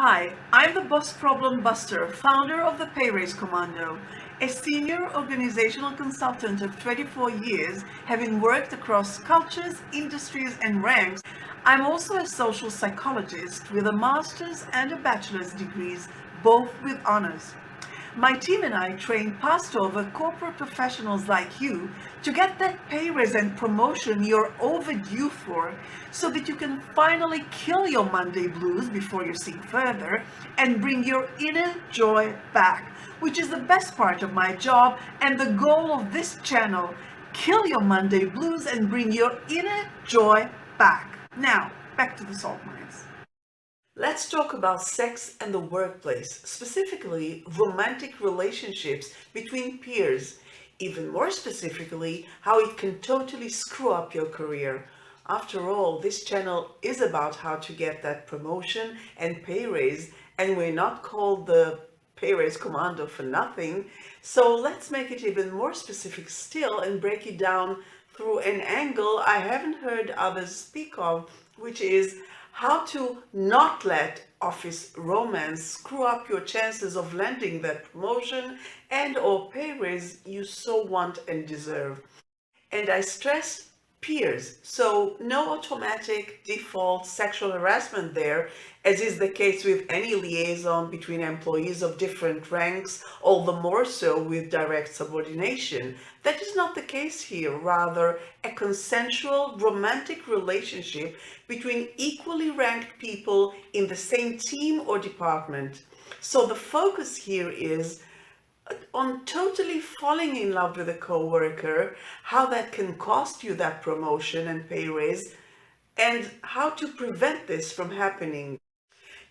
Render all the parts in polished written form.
Hi, I'm the BossProblemBuster, founder of the Pay Raise Commando, a senior organizational consultant of 24 years, having worked across cultures, industries, and ranks. I'm also a social psychologist with a master's and a bachelor's degrees, both with honors. My team and I train past over corporate professionals like you to get that pay raise and promotion you're overdue for so that you can finally kill your Monday blues before you sink further and bring your inner joy back, which is the best part of my job and the goal of this channel. Kill your Monday blues and bring your inner joy back. Now, back to the salt mines. Let's talk about sex and the workplace, specifically romantic relationships between peers. Even more specifically, how it can totally screw up your career. After all, this channel is about how to get that promotion and pay raise, and we're not called the Pay Raise Commando for nothing. So let's make it even more specific still and break it down through an angle I haven't heard others speak of, which is how to not let Office Romance screw up your chances of landing that promotion and or pay raise you so want and deserve. And I stress peers, so no automatic default sexual harassment there, as is the case with any liaison between employees of different ranks, all the more so with direct subordination. That is not the case here, rather a consensual romantic relationship between equally ranked people in the same team or department. So the focus here is on totally falling in love with a coworker, how that can cost you that promotion and pay raise, and how to prevent this from happening.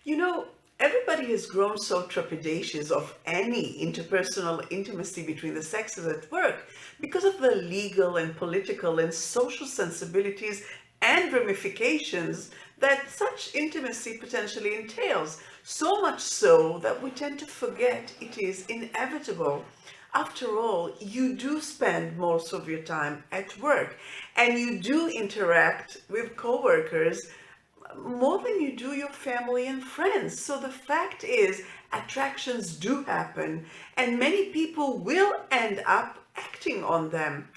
You know, everybody has grown so trepidatious of any interpersonal intimacy between the sexes at work because of the legal and political and social sensibilities and ramifications that such intimacy potentially entails, so much so that we tend to forget it is inevitable. After all, you do spend most of your time at work and you do interact with coworkers more than you do your family and friends. So the fact is, attractions do happen and many people will end up acting on them.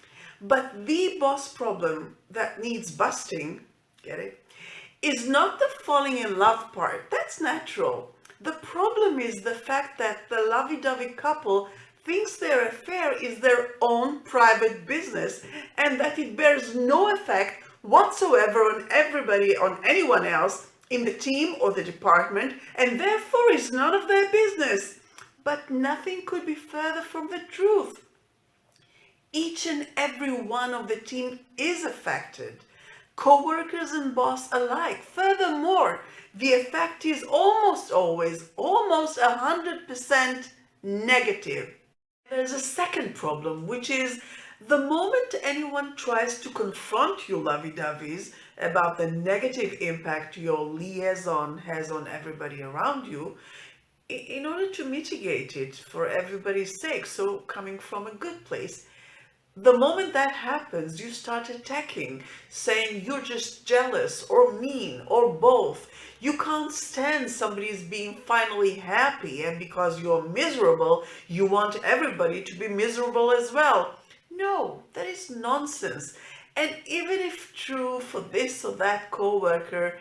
But the boss problem that needs busting, get it, is not the falling in love part. That's natural. The problem is the fact that the lovey-dovey couple thinks their affair is their own private business and that it bears no effect whatsoever on everybody, on anyone else in the team or the department, and therefore is none of their business. But nothing could be further from the truth. Each and every one of the team is affected, co-workers and boss alike. Furthermore, the effect is almost always, almost 100% negative. There's a second problem, which is the moment anyone tries to confront you lovey-doveys about the negative impact your liaison has on everybody around you, in order to mitigate it for everybody's sake, so coming from a good place, the moment that happens, you start attacking, saying you're just jealous or mean or both. You can't stand somebody's being finally happy, and because you're miserable, you want everybody to be miserable as well. No, that is nonsense. And even if true for this or that coworker,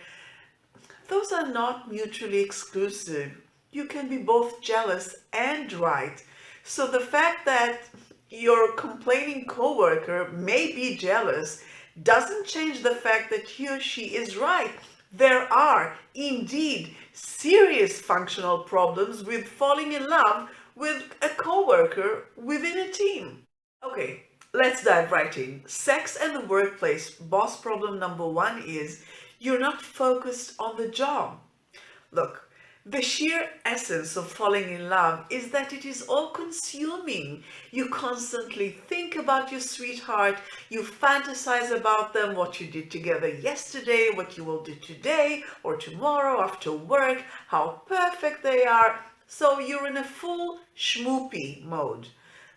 those are not mutually exclusive. You can be both jealous and right. So the fact that your complaining coworker may be jealous doesn't change the fact that he or she is right. There are indeed serious functional problems with falling in love with a coworker within a team. Okay, let's dive right in. Sex and the workplace. Boss problem number one is you're not focused on the job. Look, the sheer essence of falling in love is that it is all-consuming. You constantly think about your sweetheart, you fantasize about them, what you did together yesterday, what you will do today or tomorrow after work, how perfect they are. So you're in a full schmoopy mode.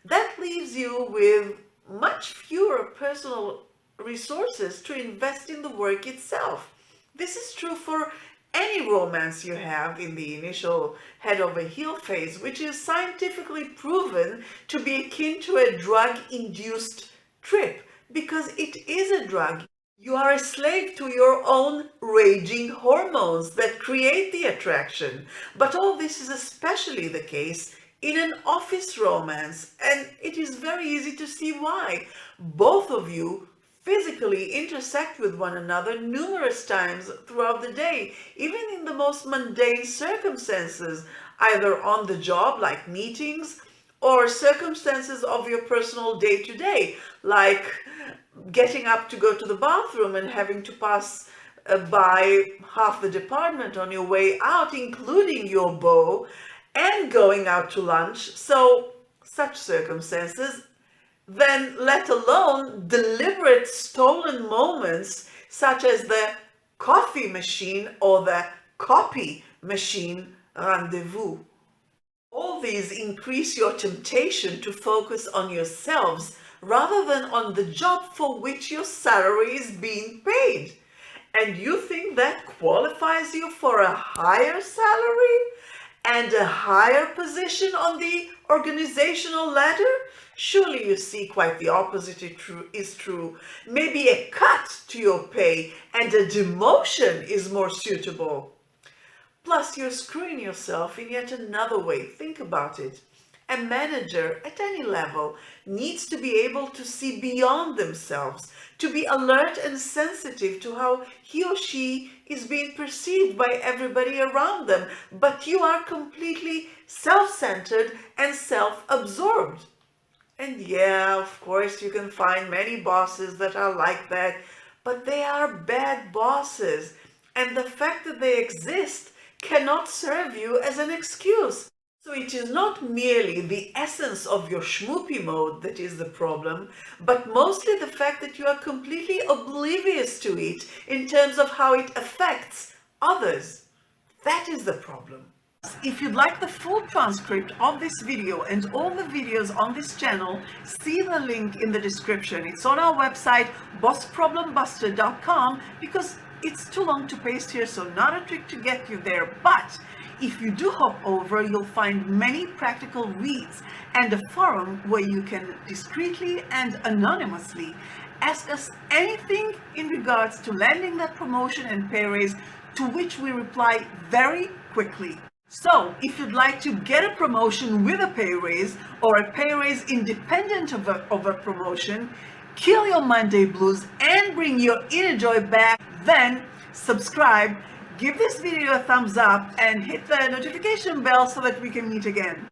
That leaves you with much fewer personal resources to invest in the work itself. This is true for any romance you have in the initial head over heel phase, which is scientifically proven to be akin to a drug-induced trip, because it is a drug. You are a slave to your own raging hormones that create the attraction. But all this is especially the case in an office romance, and it is very easy to see why. Both of you physically intersect with one another numerous times throughout the day, even in the most mundane circumstances, either on the job like meetings, or circumstances of your personal day-to-day, like getting up to go to the bathroom and having to pass by half the department on your way out, including your beau, and going out to lunch. So such circumstances, then let alone deliberate stolen moments such as the coffee machine or the copy machine rendezvous. All these increase your temptation to focus on yourselves rather than on the job for which your salary is being paid. And you think that qualifies you for a higher salary and a higher position on the organizational ladder? Surely you see quite the opposite is true. Maybe a cut to your pay and a demotion is more suitable. Plus, you're screwing yourself in yet another way. Think about it. A manager at any level needs to be able to see beyond themselves, to be alert and sensitive to how he or she is being perceived by everybody around them. But you are completely self-centered and self-absorbed. And yeah, of course, you can find many bosses that are like that, but they are bad bosses. And the fact that they exist cannot serve you as an excuse. So it is not merely the essence of your schmoopy mode that is the problem, but mostly the fact that you are completely oblivious to it in terms of how it affects others. That is the problem. If you'd like the full transcript of this video and all the videos on this channel, see the link in the description. It's on our website, BossProblemBuster.com, because it's too long to paste here, so not a trick to get you there. But if you do hop over, you'll find many practical reads and a forum where you can discreetly and anonymously ask us anything in regards to landing that promotion and pay raise, to which we reply very quickly. So if you'd like to get a promotion with a pay raise, or a pay raise independent of a promotion, kill your Monday blues and bring your inner joy back, then subscribe, give this video a thumbs up, and hit the notification bell so that we can meet again.